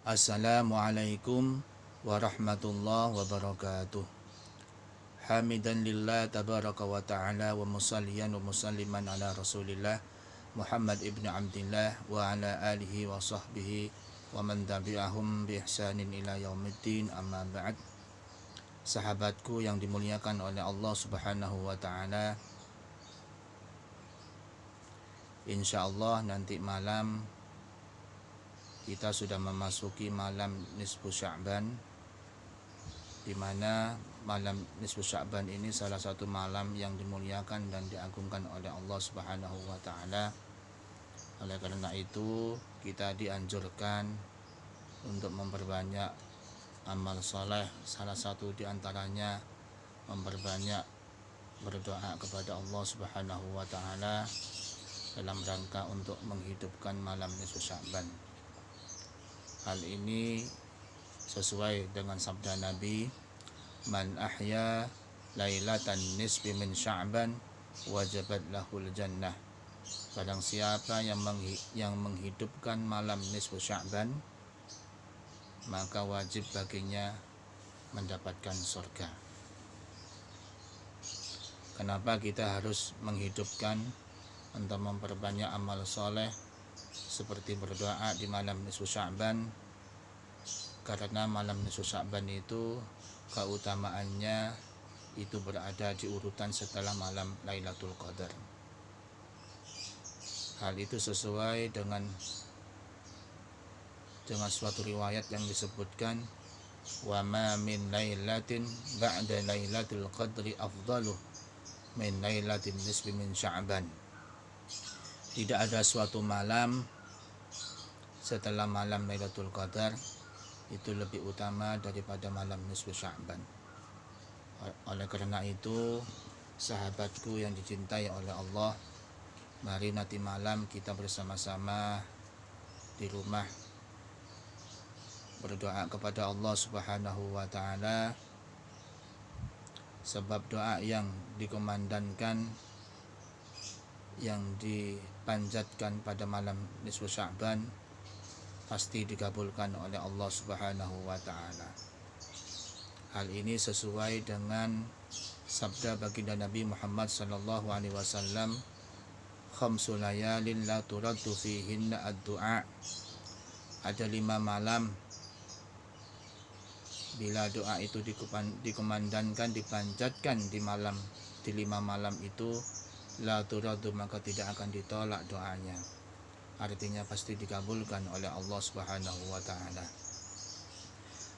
Assalamualaikum warahmatullahi wabarakatuh. Hamidan lillah tabaraka wa ta'ala wa musalliyan wa musalliman ala rasulillah Muhammad ibn Abdillah wa ala alihi wa sahbihi wa man tabi'ahum bi ihsanin ila yaumiddin, amma ba'd. Sahabatku yang dimuliakan oleh Allah subhanahu wa ta'ala, insyaallah nanti malam kita sudah memasuki malam nisfu Sya'ban, di mana malam nisfu Sya'ban ini salah satu malam yang dimuliakan dan diagungkan oleh Allah Subhanahu wa taala. Oleh karena itu, kita dianjurkan untuk memperbanyak amal soleh. Salah satu di antaranya memperbanyak berdoa kepada Allah Subhanahu wa taala dalam rangka untuk menghidupkan malam nisfu Sya'ban. Hal ini sesuai dengan sabda Nabi, man ahya lailatan nisfi min Sya'ban wajabat lahul jannah. Barang siapa yang menghidupkan malam nisfu Sya'ban, maka wajib baginya mendapatkan surga. Kenapa kita harus menghidupkan untuk memperbanyak amal soleh seperti berdoa di malam nisfu Sya'ban? Karena malam nisfu Sya'ban itu keutamaannya itu berada di urutan setelah malam Lailatul Qadar. Hal itu sesuai dengan suatu riwayat yang disebutkan, wa ma min lailatin ba'da Lailatul Qadri afdalu min lailatin nisfi min Sya'ban. Tidak ada suatu malam setelah malam Lailatul Qadar itu lebih utama daripada malam nisfu Sya'ban. Oleh karena itu, sahabatku yang dicintai oleh Allah, mari nanti malam kita bersama-sama di rumah berdoa kepada Allah Subhanahu wa taala, sebab doa yang dikumandangkan, yang dipanjatkan pada malam nisfu Sya'ban pasti dikabulkan oleh Allah Subhanahu wa taala. Hal ini sesuai dengan sabda baginda Nabi Muhammad sallallahu alaihi wasallam, khamsu layalin la turaddu fihinna ad-du'a. Ada 5 malam bila doa itu dikumandangkan, dipanjatkan di 5 malam itu, la turaddu, maka tidak akan ditolak doanya. Artinya pasti dikabulkan oleh Allah Subhanahu wa taala.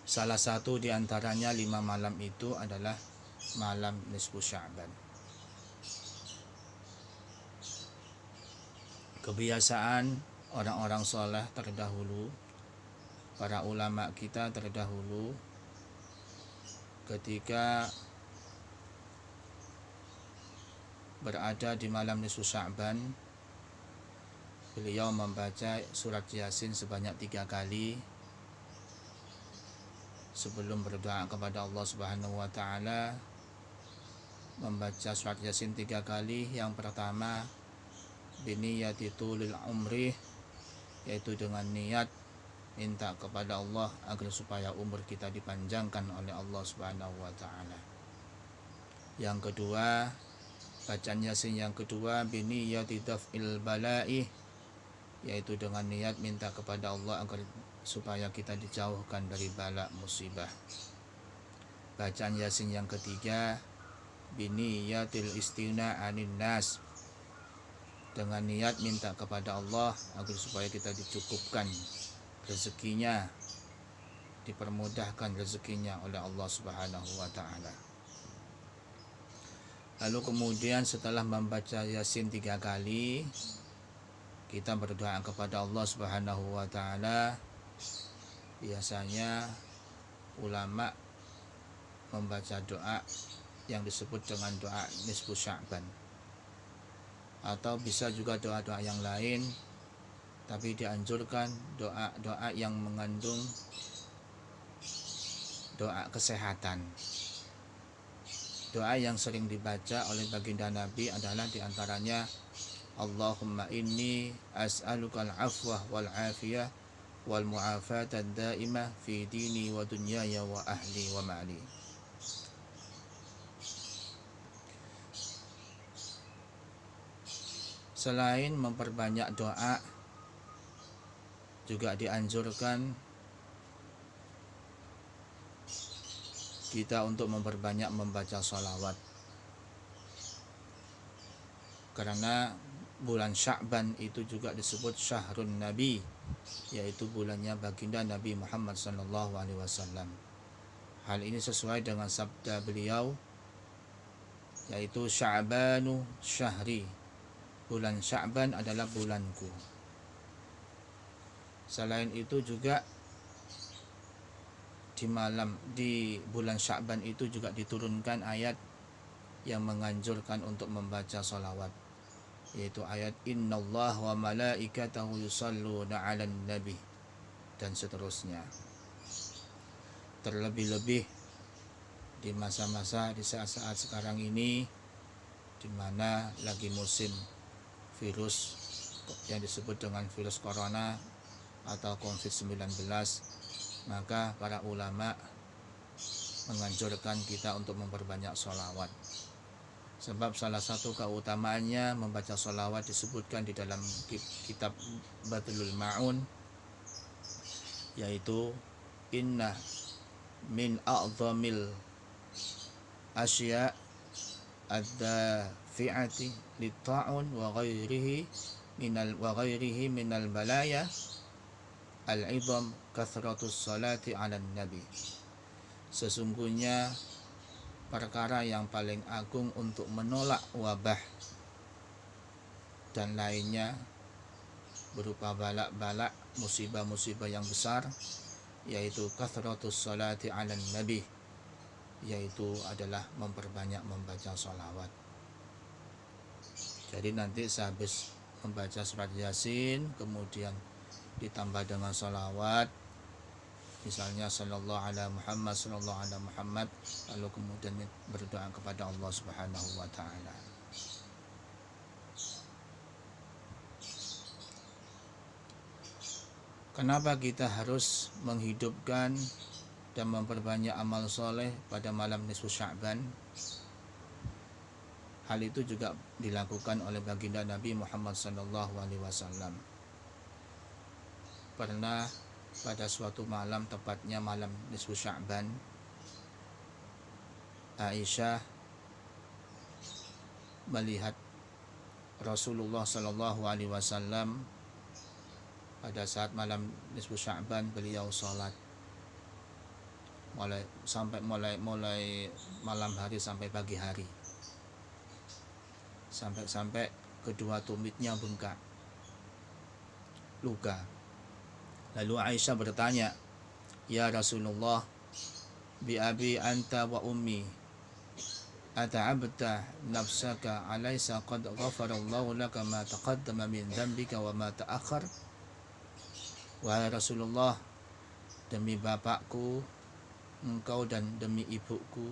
Salah satu di antaranya 5 malam itu adalah malam nisfu Sya'ban. Kebiasaan orang-orang soleh terdahulu, para ulama kita terdahulu, ketika berada di malam nisfu Sya'ban, beliau membaca surat Yasin sebanyak 3 kali sebelum berdoa kepada Allah Subhanahu wa taala. Membaca surat Yasin 3 kali. Yang pertama, biniyati tulil umri, yaitu dengan niat minta kepada Allah agar supaya umur kita dipanjangkan oleh Allah Subhanahu wa taala. Yang kedua, bacaan Yasin yang kedua, biniyati daf'il bala'i, yaitu dengan niat minta kepada Allah agar supaya kita dijauhkan dari bala musibah. Bacaan Yasin yang ketiga, biniyatil istina anin nas, dengan niat minta kepada Allah agar supaya kita dicukupkan rezekinya, dipermudahkan rezekinya oleh Allah Subhanahu wa taala. Lalu kemudian setelah membaca Yasin 3 kali, kita berdoa kepada Allah Subhanahu wa taala. Biasanya ulama membaca doa yang disebut dengan doa nisfu Sya'ban, atau bisa juga doa-doa yang lain, tapi dianjurkan doa-doa yang mengandung doa kesehatan. Doa yang sering dibaca oleh baginda Nabi adalah diantaranya, Allahumma inni as'alukal afwah wal afiyah wal mu'afata daimah fi dini wa dunyaya wa ahli wa mali. Selain memperbanyak doa, juga dianjurkan kita untuk memperbanyak membaca sholawat, karena bulan Sya'ban itu juga disebut Syahrun Nabi, yaitu bulannya baginda Nabi Muhammad SAW. Hal ini sesuai dengan sabda beliau, yaitu Sya'banu syahri, bulan Sya'ban adalah bulanku. Selain itu juga di bulan Sya'ban itu juga diturunkan ayat yang menganjurkan untuk membaca sholawat, yaitu ayat innallaha wa malaikatahu yusalluna 'alan nabi, dan seterusnya. Terlebih-lebih di masa-masa, di saat-saat sekarang ini, di mana lagi musim virus yang disebut dengan virus corona atau COVID-19, maka para ulama menganjurkan kita untuk memperbanyak sholawat. Sebab salah satu keutamaannya membaca sholawat disebutkan di dalam kitab Badlul Ma'un, yaitu inna min a'zamil asya ad-dafi'ati lit-ta'un wa ghairihi minal balaya al-'idham kathratus salati 'alan nabi. Sesungguhnya perkara yang paling agung untuk menolak wabah dan lainnya berupa balak-balak, musibah-musibah yang besar, yaitu kathratus salati 'alan nabi, yaitu adalah memperbanyak membaca sholawat. Jadi nanti sehabis membaca surat Yasin, kemudian ditambah dengan sholawat, misalnya sallallahu ala Muhammad, sallallahu ala Muhammad, lalu kemudian berdoa kepada Allah Subhanahu wa ta'ala. Kenapa kita harus menghidupkan dan memperbanyak amal soleh pada malam nisfu Sya'ban? Hal itu juga dilakukan oleh baginda Nabi Muhammad SAW. Pernah pada suatu malam, tepatnya malam nisfu Sya'ban, Aisyah melihat Rasulullah SAW pada saat malam nisfu Sya'ban beliau sholat mulai malam hari sampai pagi hari, sampai kedua tumitnya bengkak, luka. Lalu Aisyah bertanya, "Ya Rasulullah, bi abi anta wa ummi, ata'abta nafsaka alaysa qad ghafarallahu laka ma taqaddama min dhanbika wa ma ta'akhkhar?" Wahai Rasulullah, demi bapakku, engkau, dan demi ibuku,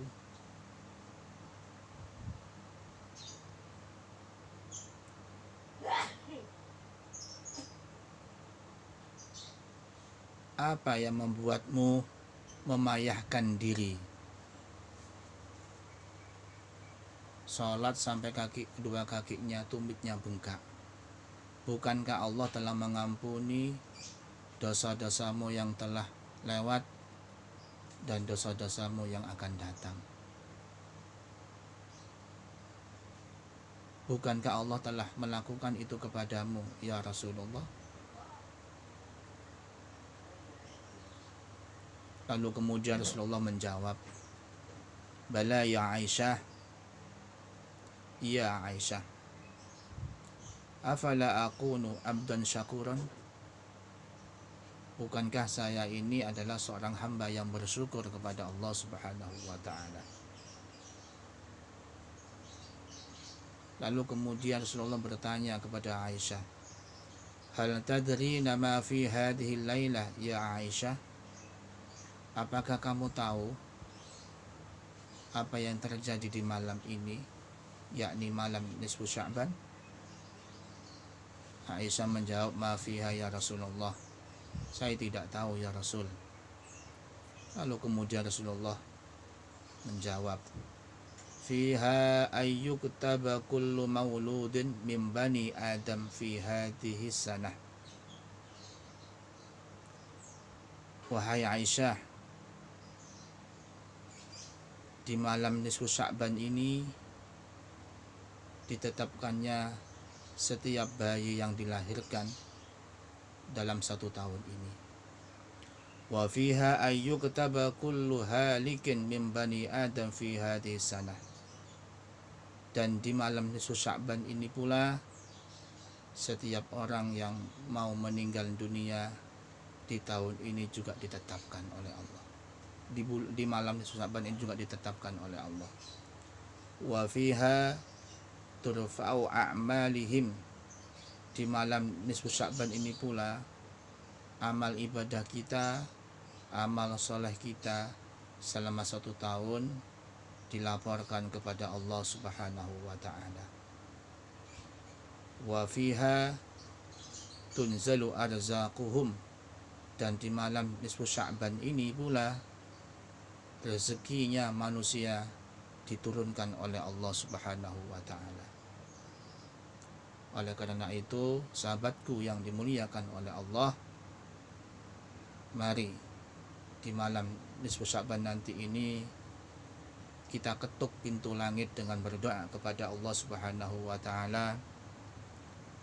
apa yang membuatmu memayahkan diri sholat sampai kedua kakinya, tumitnya bengkak? Bukankah Allah telah mengampuni dosa-dosamu yang telah lewat dan dosa-dosamu yang akan datang? Bukankah Allah telah melakukan itu kepadamu, ya Rasulullah? Lalu kemudian Rasulullah menjawab, "Bala ya Aisyah, ya Aisyah, afala akunu abdan syakuran?" Bukankah saya ini adalah seorang hamba yang bersyukur kepada Allah Subhanahu wa ta'ala? Lalu kemudian Rasulullah bertanya kepada Aisyah, "Hal tadrina ma fi hadhihi lailah ya Aisyah?" Apakah kamu tahu apa yang terjadi di malam ini, yakni malam nisfu Sya'ban? Aisyah menjawab, "Ma fiha ya Rasulullah, Saya tidak tahu ya Rasul. Lalu kemudian Rasulullah menjawab, fiha ayyuktaba kullu mauludin min bani Adam fi hadhihi sanah. Wahai Aisyah, di malam nisfu Sya'ban ini ditetapkannya setiap bayi yang dilahirkan dalam 1 tahun ini. Wa fiha ayyuktaba kullu halikin min bani Adam fi hadhihi sanah. Dan di malam nisfu Sya'ban ini pula setiap orang yang mau meninggal dunia di tahun ini juga ditetapkan oleh Allah. Di malam nisfu Sya'ban ini juga ditetapkan oleh Allah. Wa fiha turfa'u a'malihim. Di malam nisfu Sya'ban ini pula amal ibadah kita, amal soleh kita selama 1 tahun dilaporkan kepada Allah Subhanahu wa ta'ala. Wa fiha tunzalu arzaquhum. Dan di malam nisfu Sya'ban ini pula rezekinya manusia diturunkan oleh Allah Subhanahu wa ta'ala. Oleh karena itu, sahabatku yang dimuliakan oleh Allah, mari di malam nisfu Sya'ban nanti ini kita ketuk pintu langit dengan berdoa kepada Allah Subhanahu wa ta'ala.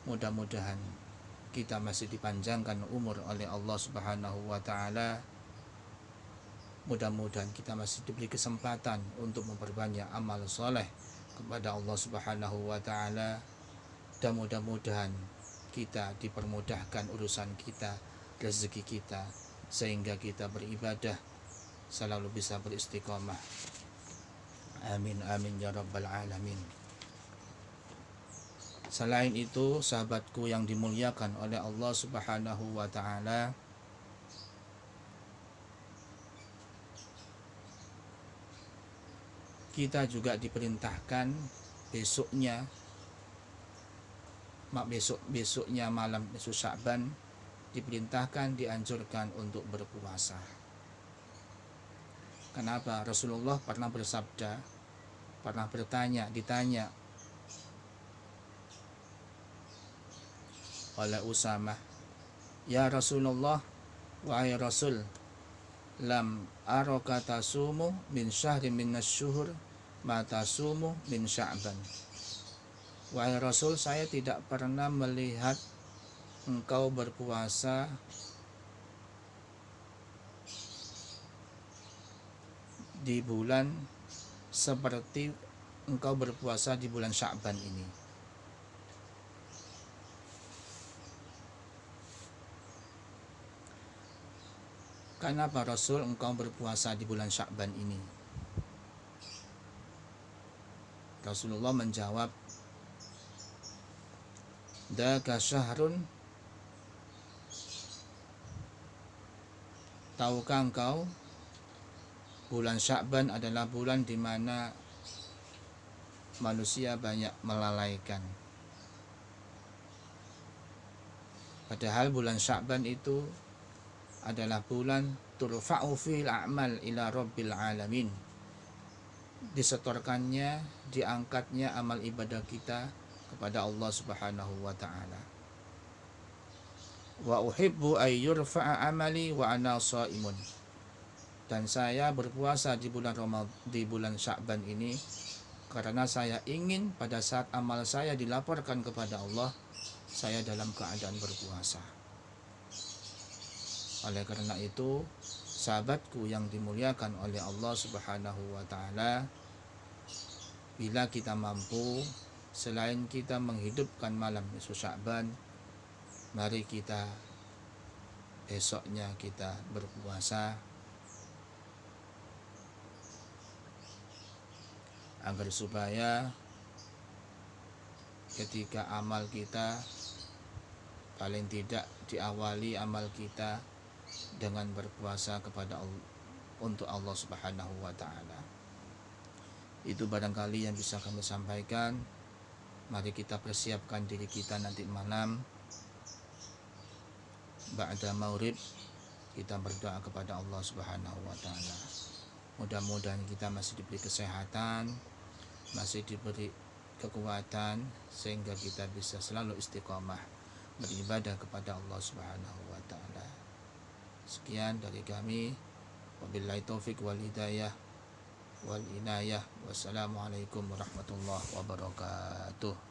Mudah-mudahan kita masih dipanjangkan umur oleh Allah Subhanahu wa ta'ala. Mudah-mudahan kita masih diberi kesempatan untuk memperbanyak amal soleh kepada Allah Subhanahu wa ta'ala. Dan mudah-mudahan kita dipermudahkan urusan kita, rezeki kita, sehingga kita beribadah selalu bisa beristiqamah. Amin amin ya rabbal alamin. Selain itu, sahabatku yang dimuliakan oleh Allah Subhanahu wa ta'ala, kita juga diperintahkan besoknya malam nisfu Sya'ban diperintahkan, dianjurkan untuk berpuasa. Kenapa? Rasulullah pernah bersabda, pernah ditanya oleh Usamah, ya Rasulullah, wahai Rasul, lam araka tasumu min syahrin minas syuhur ma tasumu min Sya'ban. Wahai Rasul, saya tidak pernah melihat engkau berpuasa di bulan seperti engkau berpuasa di bulan Sya'ban ini. Kenapa Rasul engkau berpuasa di bulan Sya'ban ini? Rasulullah menjawab, daka syahrun, tahukah engkau bulan Sya'ban adalah bulan di mana manusia banyak melalaikan. Padahal bulan Sya'ban itu adalah bulan turfa'u fil a'mal ila rabbil alamin. Disetorkannya, diangkatnya amal ibadah kita kepada Allah Subhanahu wa ta'ala. Wa uhibbu ay yurfa'a amali wa ana shaimun. Dan saya berpuasa di bulan Sya'ban ini karena saya ingin pada saat amal saya dilaporkan kepada Allah, saya dalam keadaan berpuasa. Oleh karena itu, sahabatku yang dimuliakan oleh Allah Subhanahu wa ta'ala, bila kita mampu, selain kita menghidupkan malam nisfu Sya'ban, mari kita besoknya kita berpuasa agar supaya ketika amal kita, paling tidak diawali amal kita dengan berpuasa kepada Allah, untuk Allah Subhanahu wa ta'ala. Itu barangkali yang bisa kami sampaikan. Mari kita persiapkan diri kita nanti malam ba'da maghrib kita berdoa kepada Allah Subhanahu wa taala. Mudah-mudahan kita masih diberi kesehatan, masih diberi kekuatan sehingga kita bisa selalu istiqomah beribadah kepada Allah Subhanahu wa taala. Sekian dari kami. Wabillahi taufik wal hidayah wal inayah. Wassalamualaikum warahmatullahi wabarakatuh.